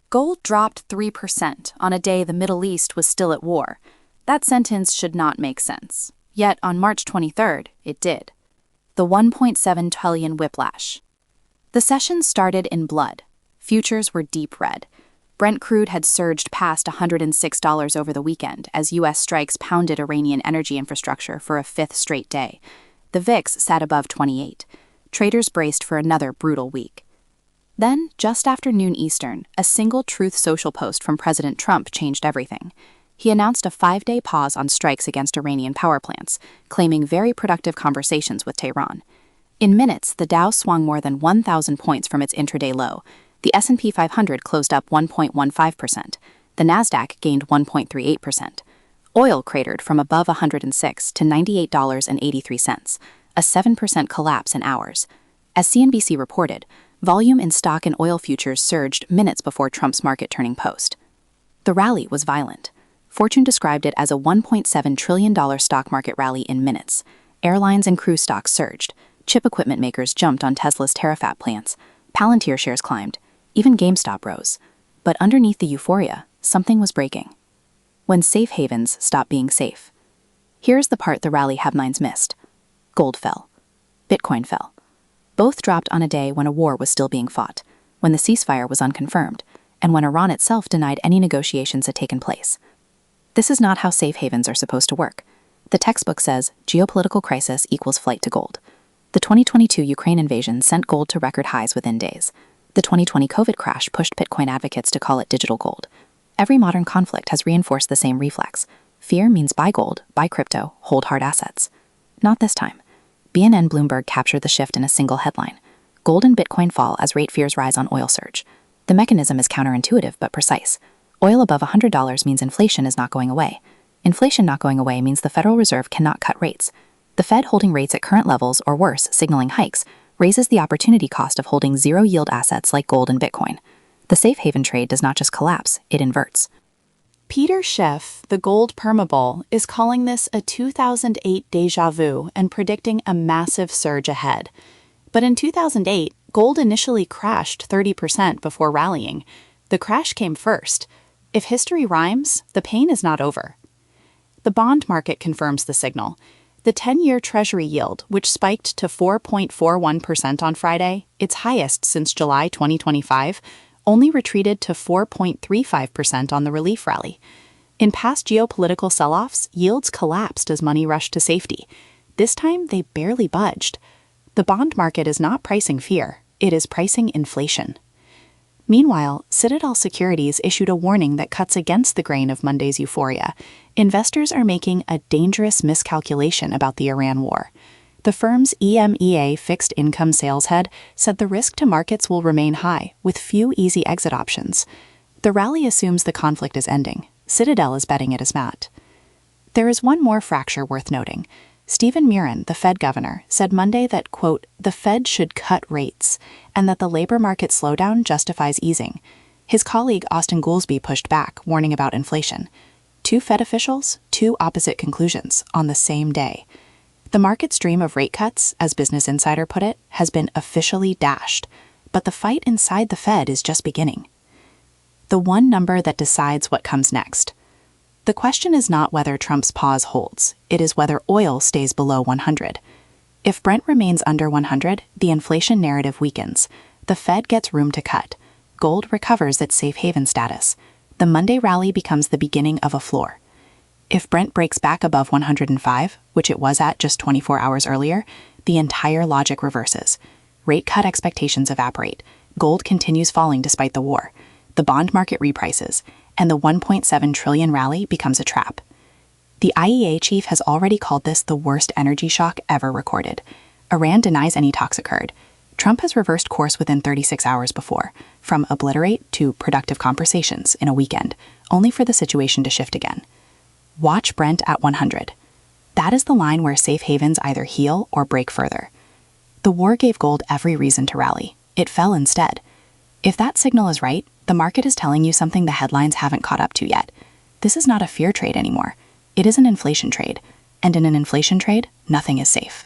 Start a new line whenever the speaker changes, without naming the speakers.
Gold dropped 3% on a day the Middle East was still at war. That sentence should not make sense. Yet on March 23rd, it did. The 1.7 trillion whiplash. The session started in blood. Futures were deep red. Brent crude had surged past $106 over the weekend as U.S. strikes pounded Iranian energy infrastructure for a fifth straight day. The VIX sat above 28. Traders braced for another brutal week. Then, just after noon Eastern, a single Truth Social post from President Trump changed everything. He announced a 5-day pause on strikes against Iranian power plants, claiming very productive conversations with Tehran. In minutes, the Dow swung more than 1,000 points from its intraday low. The S&P 500 closed up 1.15%. The Nasdaq gained 1.38%. Oil cratered from above $106 to $98.83, a 7% collapse in hours. As CNBC reported, volume in stock and oil futures surged minutes before Trump's market-turning post. The rally was violent. Fortune described it as a $1.7 trillion stock market rally in minutes. Airlines and cruise stocks surged. Chip equipment makers jumped on Tesla's Terafab plants. Palantir shares climbed. Even GameStop rose. But underneath the euphoria, something was breaking. When safe havens stopped being safe. Here's the part the rally headlines missed. Gold fell. Bitcoin fell. Both dropped on a day when a war was still being fought, when the ceasefire was unconfirmed, and when Iran itself denied any negotiations had taken place. This is not how safe havens are supposed to work. The textbook says geopolitical crisis equals flight to gold. The 2022 Ukraine invasion sent gold to record highs within days. The 2020 COVID crash pushed Bitcoin advocates to call it digital gold. Every modern conflict has reinforced the same reflex. Fear means buy gold, buy crypto, hold hard assets. Not this time. BNN Bloomberg captured the shift in a single headline. Gold and Bitcoin fall as rate fears rise on oil surge. The mechanism is counterintuitive but precise. Oil above $100 means inflation is not going away. Inflation not going away means the Federal Reserve cannot cut rates. The Fed holding rates at current levels or worse, signaling hikes, raises the opportunity cost of holding zero-yield assets like gold and Bitcoin. The safe haven trade does not just collapse, it inverts.
Peter Schiff, the gold permabull, is calling this a 2008 déjà vu and predicting a massive surge ahead. But in 2008, gold initially crashed 30% before rallying. The crash came first. If history rhymes, the pain is not over. The bond market confirms the signal. The 10-year Treasury yield, which spiked to 4.41% on Friday, its highest since July 2025, only retreated to 4.35% on the relief rally. In past geopolitical sell-offs, yields collapsed as money rushed to safety. This time, they barely budged. The bond market is not pricing fear, it is pricing inflation. Meanwhile, Citadel Securities issued a warning that cuts against the grain of Monday's euphoria. Investors are making a dangerous miscalculation about the Iran war. The firm's EMEA fixed income sales head said the risk to markets will remain high, with few easy exit options. The rally assumes the conflict is ending. Citadel is betting it is not. There is one more fracture worth noting. Stephen Murin, the Fed governor, said Monday that, quote, the Fed should cut rates, and that the labor market slowdown justifies easing. His colleague Austin Goolsbee pushed back, warning about inflation. Two Fed officials, two opposite conclusions, on the same day. The market's dream of rate cuts, as Business Insider put it, has been officially dashed, but the fight inside the Fed is just beginning. The one number that decides what comes next. The question is not whether Trump's pause holds, it is whether oil stays below 100. If Brent remains under 100, the inflation narrative weakens. The Fed gets room to cut. Gold recovers its safe haven status. The Monday rally becomes the beginning of a floor. If Brent breaks back above 105, which it was at just 24 hours earlier, the entire logic reverses. Rate cut expectations evaporate. Gold continues falling despite the war. The bond market reprices, and the 1.7 trillion rally becomes a trap. The IEA chief has already called this the worst energy shock ever recorded. Iran denies any talks occurred. Trump has reversed course within 36 hours before, from obliterate to productive conversations in a weekend, only for the situation to shift again. Watch Brent at 100. That is the line where safe havens either heal or break further. The war gave gold every reason to rally. It fell instead. If that signal is right, the market is telling you something the headlines haven't caught up to yet. This is not a fear trade anymore. It is an inflation trade. And in an inflation trade, nothing is safe.